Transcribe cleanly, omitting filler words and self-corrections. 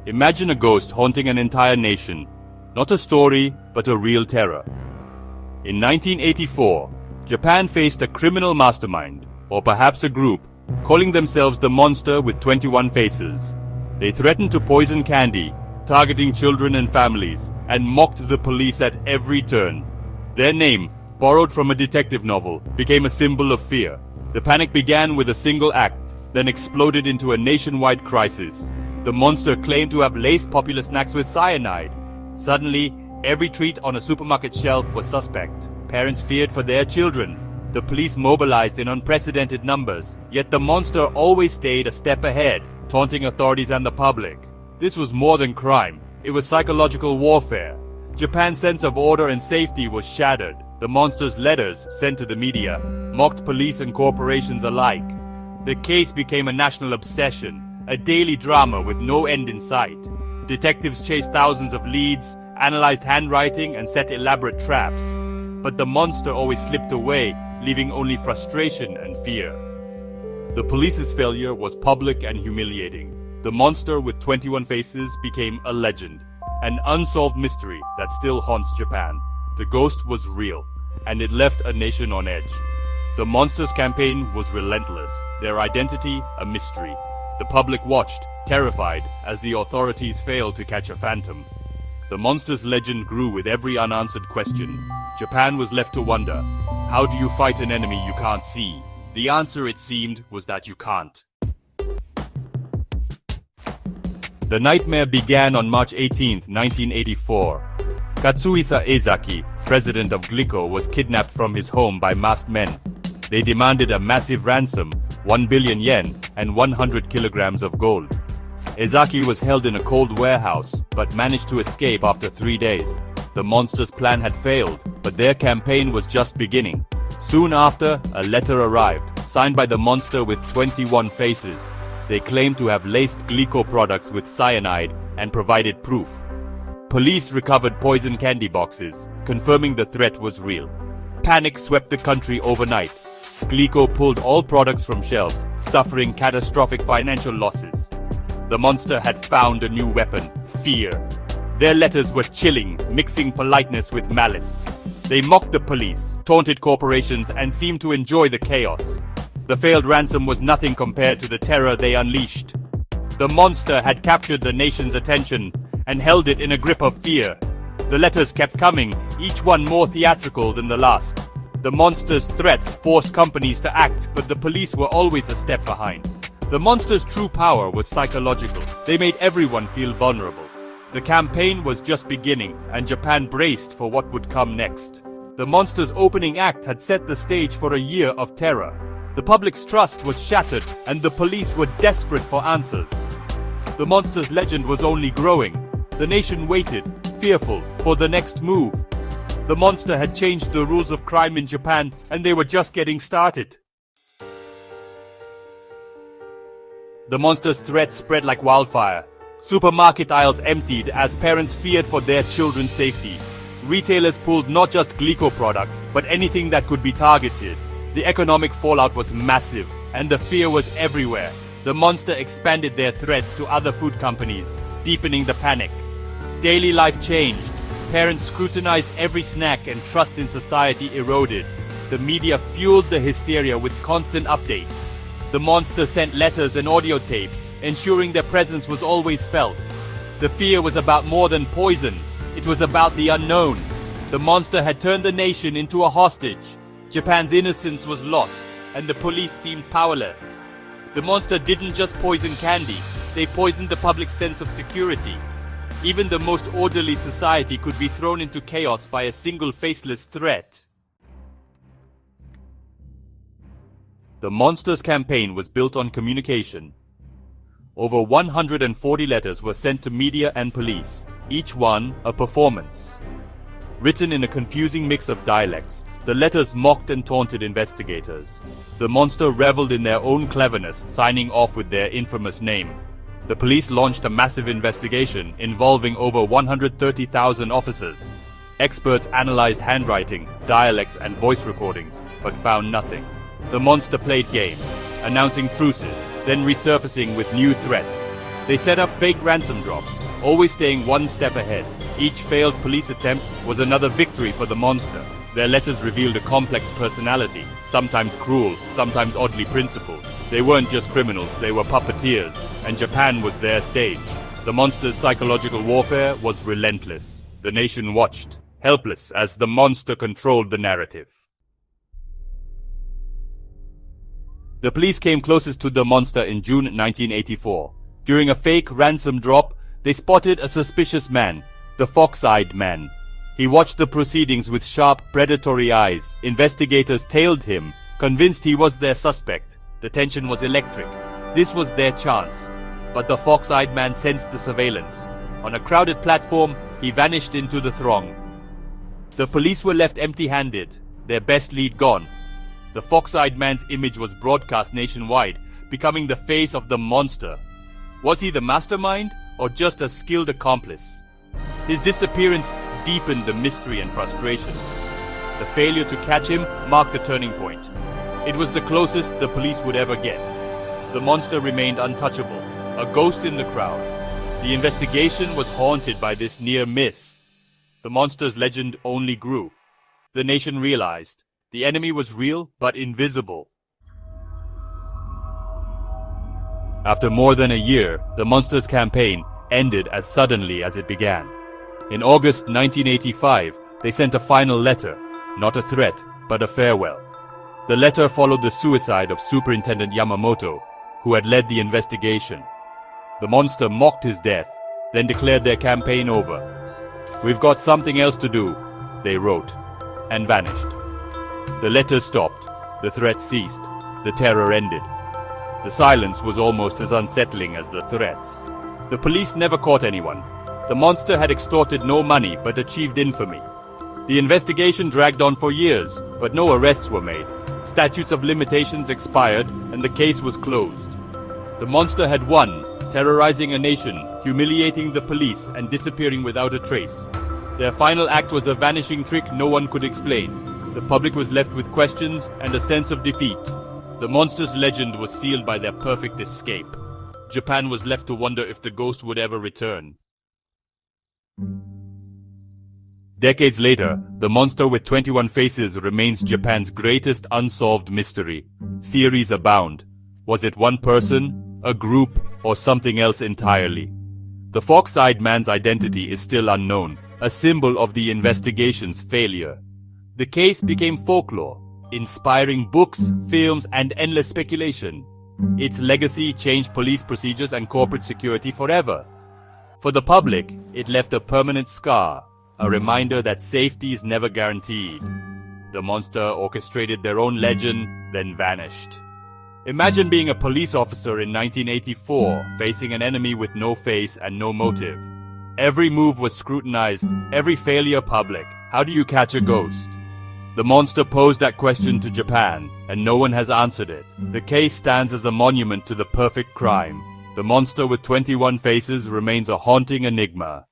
Imagine a ghost haunting an entire nation. Not a story, but a real terror. In 1984, Japan faced a criminal mastermind, or perhaps a group, calling themselves the Monster with 21 Faces. They threatened to poison candy, targeting children and families, and mocked the police at every turn. Their name, borrowed from a detective novel, became a symbol of fear. The panic began with a single act, then exploded into a nationwide crisis. The Monster claimed to have laced popular snacks with cyanide. Suddenly, every treat on a supermarket shelf was suspect. Parents feared for their children. The police mobilized in unprecedented numbers, yet the Monster always stayed a step ahead, taunting authorities and the public. This was more than crime. It was psychological warfare. Japan's sense of order and safety was shattered. The Monster's letters, sent to the media, mocked police and corporations alike. The case became a national obsession, a daily drama with no end in sight. Detectives chased thousands of leads, analyzed handwriting, and set elaborate traps. But the Monster always slipped away, leaving only frustration and fear. The police's failure was public and humiliating. The Monster with 21 Faces became a legend, an unsolved mystery that still haunts Japan. The ghost was real, and it left a nation on edge. The Monster's campaign was relentless, their identity a mystery. The public watched, terrified, as the authorities failed to catch a phantom. The Monster's legend grew with every unanswered question. Japan was left to wonder, how do you fight an enemy you can't see? The answer, it seemed, was that you can't. The nightmare began on March 18, 1984. Katsuhisa Ezaki, president of Glico, was kidnapped from his home by masked men. They demanded a massive ransom, 1 billion yen, and 100 kilograms of gold. Ezaki was held in a cold warehouse, but managed to escape after 3 days. The Monster's plan had failed, but their campaign was just beginning. Soon after, a letter arrived, signed by the Monster with 21 Faces. They claimed to have laced Glico products with cyanide and provided proof. Police recovered poison candy boxes, confirming the threat was real. Panic swept the country overnight. Glico pulled all products from shelves, suffering catastrophic financial losses. The Monster had found a new weapon, fear. Their letters were chilling, mixing politeness with malice. They mocked the police, taunted corporations, and seemed to enjoy the chaos. The failed ransom was nothing compared to the terror they unleashed. The Monster had captured the nation's attention and held it in a grip of fear. The letters kept coming, each one more theatrical than the last. The Monster's threats forced companies to act, but the police were always a step behind. The Monster's true power was psychological. They made everyone feel vulnerable. The campaign was just beginning, and Japan braced for what would come next. The Monster's opening act had set the stage for a year of terror. The public's trust was shattered, and the police were desperate for answers. The Monster's legend was only growing. The nation waited, fearful, for the next move. The Monster had changed the rules of crime in Japan, and they were just getting started. The Monster's threat spread like wildfire. Supermarket aisles emptied as parents feared for their children's safety. Retailers pulled not just Glico products, but anything that could be targeted. The economic fallout was massive, and the fear was everywhere. The Monster expanded their threats to other food companies, deepening the panic. Daily life changed. Parents scrutinized every snack and trust in society eroded. The media fueled the hysteria with constant updates. The Monster sent letters and audio tapes, ensuring their presence was always felt. The fear was about more than poison. It was about the unknown. The Monster had turned the nation into a hostage. Japan's innocence was lost, and the police seemed powerless. The Monster didn't just poison candy, they poisoned the public's sense of security. Even the most orderly society could be thrown into chaos by a single faceless threat. The Monster's campaign was built on communication. Over 140 letters were sent to media and police, each one a performance. Written in a confusing mix of dialects, the letters mocked and taunted investigators. The Monster reveled in their own cleverness, signing off with their infamous name. The police launched a massive investigation involving over 130,000 officers. Experts analyzed handwriting, dialects, and voice recordings, but found nothing. The Monster played games, announcing truces, then resurfacing with new threats. They set up fake ransom drops, always staying one step ahead. Each failed police attempt was another victory for the monster. Their letters revealed a complex personality, sometimes cruel, sometimes oddly principled. They weren't just criminals, they were puppeteers, and Japan was their stage. The monster's psychological warfare was relentless. The nation watched, helpless, as the monster controlled the narrative. The police came closest to the monster in June 1984. During a fake ransom drop, they spotted a suspicious man, the fox-eyed man. He watched the proceedings with sharp, predatory eyes. Investigators tailed him, convinced he was their suspect. The tension was electric. This was their chance. But the fox-eyed man sensed the surveillance. On a crowded platform, he vanished into the throng. The police were left empty-handed, their best lead gone. The fox-eyed man's image was broadcast nationwide, becoming the face of the monster. Was he the mastermind, or just a skilled accomplice? His disappearance deepened the mystery and frustration. The failure to catch him marked a turning point. It was the closest the police would ever get. The monster remained untouchable, a ghost in the crowd. The investigation was haunted by this near miss. The monster's legend only grew. The nation realized the enemy was real but invisible. After more than a year, the monster's campaign ended as suddenly as it began. In August 1985, they sent a final letter, not a threat, but a farewell. The letter followed the suicide of Superintendent Yamamoto, who had led the investigation. The monster mocked his death, then declared their campaign over. "We've got something else to do," they wrote, and vanished. The letter stopped, the threat ceased, the terror ended. The silence was almost as unsettling as the threats. The police never caught anyone. The monster had extorted no money but achieved infamy. The investigation dragged on for years, but no arrests were made. Statutes of limitations expired, and the case was closed. The monster had won, terrorizing a nation, humiliating the police, and disappearing without a trace. Their final act was a vanishing trick no one could explain. The public was left with questions and a sense of defeat. The monster's legend was sealed by their perfect escape. Japan was left to wonder if the ghost would ever return. Decades later, the monster with 21 faces remains Japan's greatest unsolved mystery. Theories abound. Was it one person, a group, or something else entirely? The fox-eyed man's identity is still unknown, a symbol of the investigation's failure. The case became folklore, inspiring books, films, and endless speculation. Its legacy changed police procedures and corporate security forever. For the public, it left a permanent scar, a reminder that safety is never guaranteed. The monster orchestrated their own legend, then vanished. Imagine being a police officer in 1984, facing an enemy with no face and no motive. Every move was scrutinized, every failure public. How do you catch a ghost? The monster posed that question to Japan, and no one has answered it. The case stands as a monument to the perfect crime. The monster with 21 faces remains a haunting enigma.